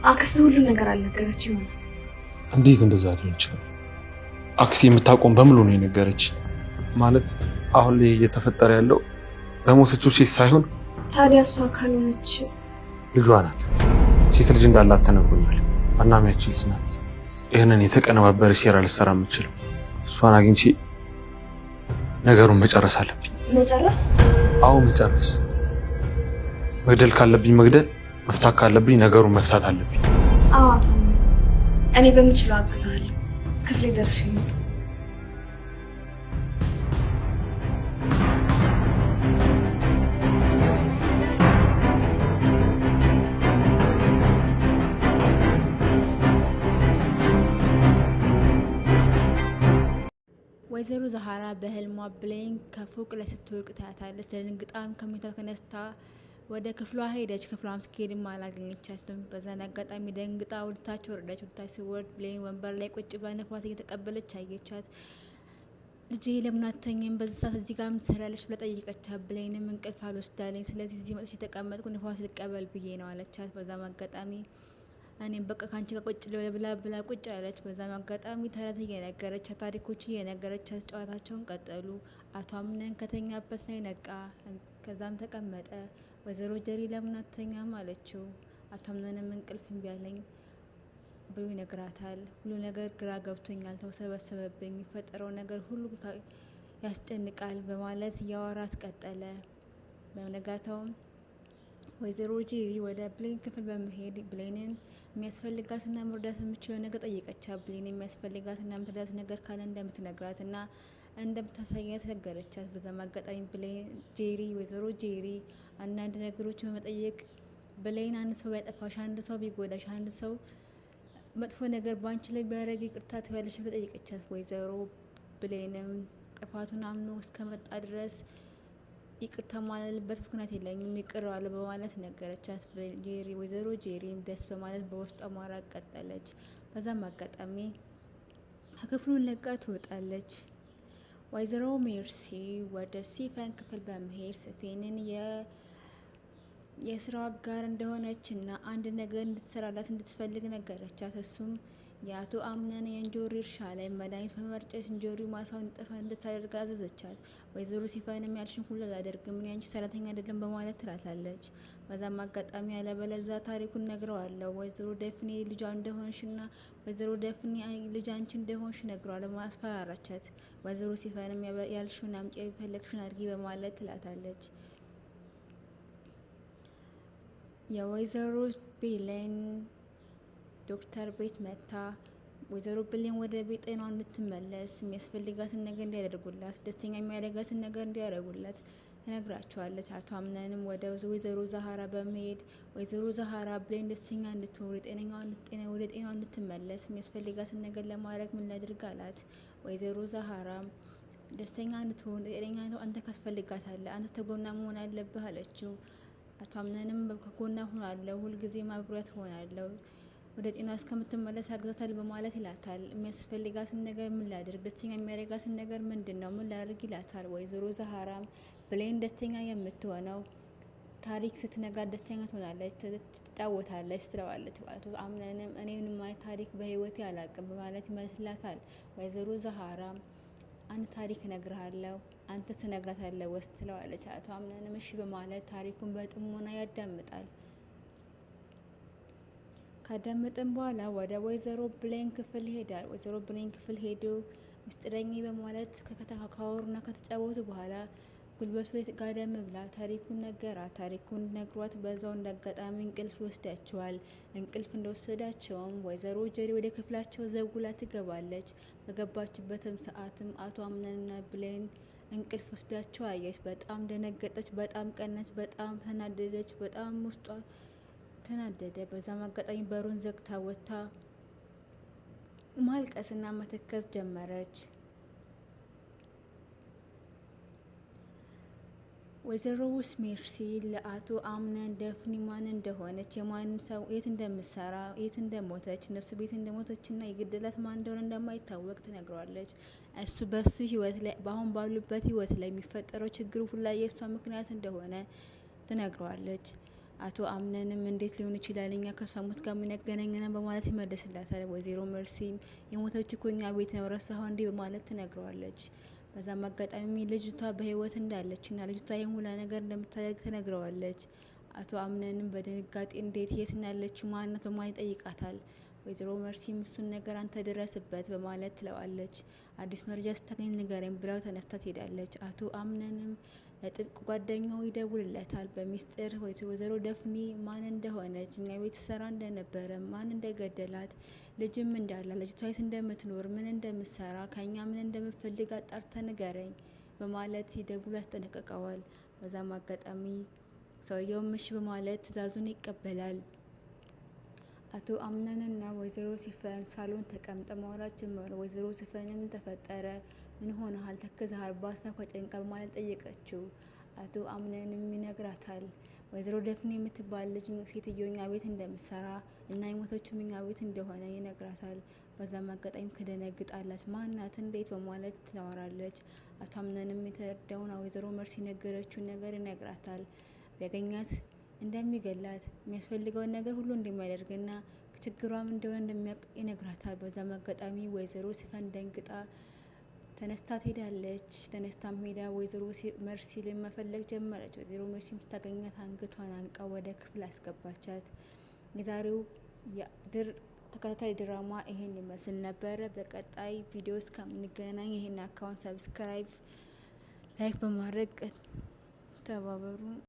አክስት ሁሉ ነገር አልነገረችም። እንዴት እንደዛ ሊሆን ይችላል? አክስት የምታቆም በሙሉ ነው የነገረች። ማለት አሁን ላይ እየተፈጠረ ያለው በሞተችው ሴት ሳይሆን ታዲያ እሷ ካልሆነች ልጇ ናት። ሴት ልጅ እንዳላት ተነግሮኛል። አናሚያችን ልጅ ናት። ይህንን የተቀነባበረ ሴራ ልትሰራ የምችለው እሷን አግኝቼ ነገሩን መጨረስ አለብኝ። መጨረስ? አዎ መጨረስ። መግደል ካለብኝ መግደል፣ መፍታት ካለብኝ ነገሩን መፍታት አለብኝ። አዎ አቶ እኔ በምችለው አግዛለሁ። ክፍሌ ደርሼ ነው። ወይዘሮ ዛህራ በህልሟ ብሌን ከፎቅ ላይ ስትወድቅ ታያታለች። ደንግጣም ከመኝታ ተነስታ ወደ ክፍሏ ሄደች። ክፍሏም ስትሄድም አላገኘቻትም። በዛን አጋጣሚ ደንግጣ ወደታች ወረደች። ወደታች ሲወርድ ብሌን ወንበር ላይ ቁጭ ብላ ነፋስ እየተቀበለች አየቻት። ልጄ ለምን አትተኝም? በዚህ ሰዓት እዚህ ጋር ምን ትሰሪያለሽ? ብላ ጠየቀቻት። ብሌንም እንቅልፍ አልወስዳለኝ፣ ስለዚህ እዚህ መጥቼ የተቀመጥኩ ንፋስ ልቀበል ብዬ ነው አለቻት። በዛም አጋጣሚ እኔም በቃ ካንቺ ጋር ቁጭ ብላ ቁጭ አለች። በዛም አጋጣሚ ተረት እየነገረች ታሪኮች እየነገረች ጨዋታቸውን ቀጠሉ። አቶ አምነን ከተኛበት ላይ ነቃ። ከዛም ተቀመጠ። ወይዘሮ ጀሪ ለምን አትተኛም አለችው። አቶ አምነንም እንቅልፍ እምቢ አለኝ ብሎ ይነግራታል። ሁሉ ነገር ግራ ገብቶኛል፣ ተወሰበሰበብኝ፣ የሚፈጠረው ነገር ሁሉ ያስጨንቃል በማለት እያወራት ቀጠለ። በነጋታውም ወይዘሮ ጄሪ ወደ ብሌን ክፍል በመሄድ ብሌንን የሚያስፈልጋትና መርዳት የምችለው ነገር ጠየቀቻት። ብሌን የሚያስፈልጋትና የምትረዳት ነገር ካለ እንደምትነግራትና እንደምታሳያት ነገረቻት። በዛም አጋጣሚ ብሌን ወይዘሮ ጄሪ አንዳንድ ነገሮችን በመጠየቅ ብሌን አንድ ሰው ቢያጠፋሽ፣ አንድ ሰው ቢጎዳሽ፣ አንድ ሰው መጥፎ ነገር በአንቺ ላይ ቢያደርግ ይቅርታ ትበለሽ በጠየቀቻት። ወይዘሮ ብሌንም ጥፋቱን አምኖ እስከመጣ ድረስ ይቅርታ ማለልበት ምክንያት የለኝም ይቅር አለ በማለት ነገረቻት። ወይዘሮ ጄሪም ደስ በማለት በውስጧ ማራቅ ቀጠለች። በዛም አጋጣሚ ከክፍሉን ለቃ ትወጣለች። ወይዘሮ ሜርሲ ወደ ሲፈን ክፍል በመሄድ ሲፈንን የስራው አጋር እንደሆነች እና አንድ ነገር እንድትሰራላት እንድትፈልግ ነገረቻት። እሱም የአቶ አምነን የእንጆሪ እርሻ ላይ መድኃኒት በመርጨት እንጆሪ ማሳውን እንዲጠፋ እንድታደርግ አዘዘቻት። ወይዘሮ ሲፈንም ያልሽን ሁሉ አላደርግም፣ እኔ አንቺ ሰራተኛ አይደለም በማለት ትላታለች። በዛም አጋጣሚ ያለበለዛ ታሪኩን ነግረዋለሁ፣ ወይዘሮ ደፍኔ ልጇ እንደሆንሽና ወይዘሮ ደፍኔ ልጅ አንቺ እንደሆንሽ ነግረዋለሁ ማስፈራራቻት። ወይዘሮ ሲፈንም ያልሽውን አምጪ፣ የፈለግሽውን አድርጊ በማለት ትላታለች። የወይዘሮ ብሌን ዶክተር ቤት መታ ወይዘሮ ብሌን ወደ ቤት ጤናዋ እንድትመለስ የሚያስፈልጋትን ነገር እንዲያደርጉላት፣ ደስተኛ የሚያደርጋትን ነገር እንዲያደርጉላት ትነግራቸዋለች። አቶ አምነንም ወደ ወይዘሮ ዛህራ በመሄድ ወይዘሮ ዛህራ ብሌን ደስተኛ እንድትሆን ወደ ጤናዋ እንድትመለስ የሚያስፈልጋትን ነገር ለማድረግ ምን ላድርግ አላት። ወይዘሮ ዛህራ ደስተኛ እንድትሆን ጤነኛ አንተ ካስፈልጋታለህ፣ አንተ ተጎና መሆን አለብህ አለችው። አቶ አምነንም ከጎና ሆናለሁ፣ ሁልጊዜም አብሬያት ሆናለሁ፣ ወደ ጤና እስከምትመለስ አግዛታል በማለት ይላታል። የሚያስፈልጋትን ነገር ምን ላድርግ፣ ደስተኛ የሚያደርጋትን ነገር ምንድን ነው፣ ምን ላድርግ ይላታል። ወይዘሮ ዛህራም ብሌን ደስተኛ የምትሆነው ታሪክ ስትነግራት ደስተኛ ትሆናለች፣ ትጫወታለች ትለዋለች። አቶ አምነንም እኔ ምንም አይነት ታሪክ በህይወቴ አላቅም በማለት ይመስላታል። ወይዘሮ ዛህራም አንድ ታሪክ እነግርሃለሁ፣ አንተ ትነግራታለህ ወስድ ትለዋለች። አቶ አምነንም እሺ በማለት ታሪኩን በጥሞና ያዳምጣል። ካዳመጠን በኋላ ወደ ወይዘሮ ብሌን ክፍል ይሄዳል። ወይዘሮ ብሌን ክፍል ሄዶ ምስጢረኛ በማለት ካወሩና ከተጫወቱ በኋላ ጉልበቱ ጋደም ብላ ታሪኩን ነገራት። ታሪኩን ነግሯት በዛው እንዳጋጣሚ እንቅልፍ ይወስዳቸዋል። እንቅልፍ እንደወሰዳቸውም ወይዘሮ ጀሪ ወደ ክፍላቸው ዘጉላ ትገባለች። በገባችበትም ሰዓትም አቶ አምነንና ብሌን እንቅልፍ ወስዳቸው አየች። በጣም ደነገጠች፣ በጣም ቀነች፣ በጣም ተናደደች፣ በጣም ውስጧ ተናደደ። በዛም አጋጣሚ በሩን ዘግታ ወጥታ ማልቀስና መተከዝ ጀመረች። ወይዘሮ ሜርሲ ለአቶ አምነን ደፍኒ ማን እንደሆነች፣ የማን ሰው የት እንደምትሰራ፣ የት እንደሞተች፣ ነፍስ ቤት እንደሞተችና የገደላት ማን እንደሆነ እንደማይታወቅ ትነግረዋለች። እሱ በሱ ህይወት ላይ በአሁን ባሉበት ህይወት ላይ የሚፈጠረው ችግር ሁላ የእሷ ምክንያት እንደሆነ ትነግረዋለች። አቶ አምነንም እንዴት ሊሆን ይችላል እኛ ከሷ ሞት ጋር የሚያገናኘን በማለት ይመልስላታል። ወይዘሮ መርሲም የሞተች እኮ እኛ ቤት ነው ረሳኸው እንዲህ በማለት ትነግረዋለች። በዛም አጋጣሚ ልጅቷ በህይወት እንዳለች እና ልጅቷ የሙላ ነገር እንደምታደርግ ትነግረዋለች። አቶ አምነንም በድንጋጤ እንዴት የት ያለችው ማንነት በማለት ይጠይቃታል። ወይዘሮ መርሲም እሱን ነገር አንተ ድረስበት በማለት ትለዋለች። አዲስ መረጃ ስታገኝ ንገረኝ ብላው ተነስታ ትሄዳለች። አቶ አምነንም ለጥብቅ ጓደኛው ይደውልለታል። በሚስጥር ወይዘሮ ደፍኒ ማን እንደሆነች፣ እኛ ቤት ሰራ እንደነበረ፣ ማን እንደገደላት፣ ልጅም እንዳላ፣ ልጅቷ የት እንደምትኖር፣ ምን እንደምትሰራ፣ ከኛ ምን እንደምትፈልግ አጣርተ ንገረኝ በማለት ይደውል ያስጠነቅቀዋል። በዛም አጋጣሚ ሰውየውም እሺ በማለት ትዕዛዙን ይቀበላል። አቶ አምነንና ወይዘሮ ሲፈን ሳሎን ተቀምጠው ማውራት ጀመሩ። ወይዘሮ ሲፈንም ተፈጠረ፣ ምን ሆነሃል፣ ተክዘሃል፣ በሀሳብ ከጨንቃ በማለት ጠየቀችው። አቶ አምነንም ይነግራታል። ወይዘሮ ደፍኔ የምትባል ልጅ ሴትዮ እኛ ቤት እንደምትሰራ እና የሞተችው እኛ ቤት እንደሆነ ይነግራታል። በዛም አጋጣሚ ከደነግጣለች። ማናት እንዴት በማለት ታወራለች። አቶ አምነንም የተረዳውን ወይዘሮ መርሲ ነገረችውን ነገር ይነግራታል። ቢያገኛት እንደሚገላት የሚያስፈልገውን ነገር ሁሉ እንደሚያደርግና ችግሯም እንደሆነ እንደሚያውቅ ይነግራታል። በዛም አጋጣሚ ወይዘሮ ሲፈን ደንግጣ ተነስታ ትሄዳለች። ተነስታም ሄዳ ወይዘሮ መርሲልን መፈለግ ጀመረች። ወይዘሮ መርሲም ስታገኛት አንገቷን አንቃ ወደ ክፍል አስገባቻት። የዛሬው ተከታታይ ድራማ ይሄን ይመስል ነበረ። በቀጣይ ቪዲዮ እስከምንገናኝ ይሄን አካውንት ሰብስክራይብ፣ ላይክ በማድረግ ተባበሩ።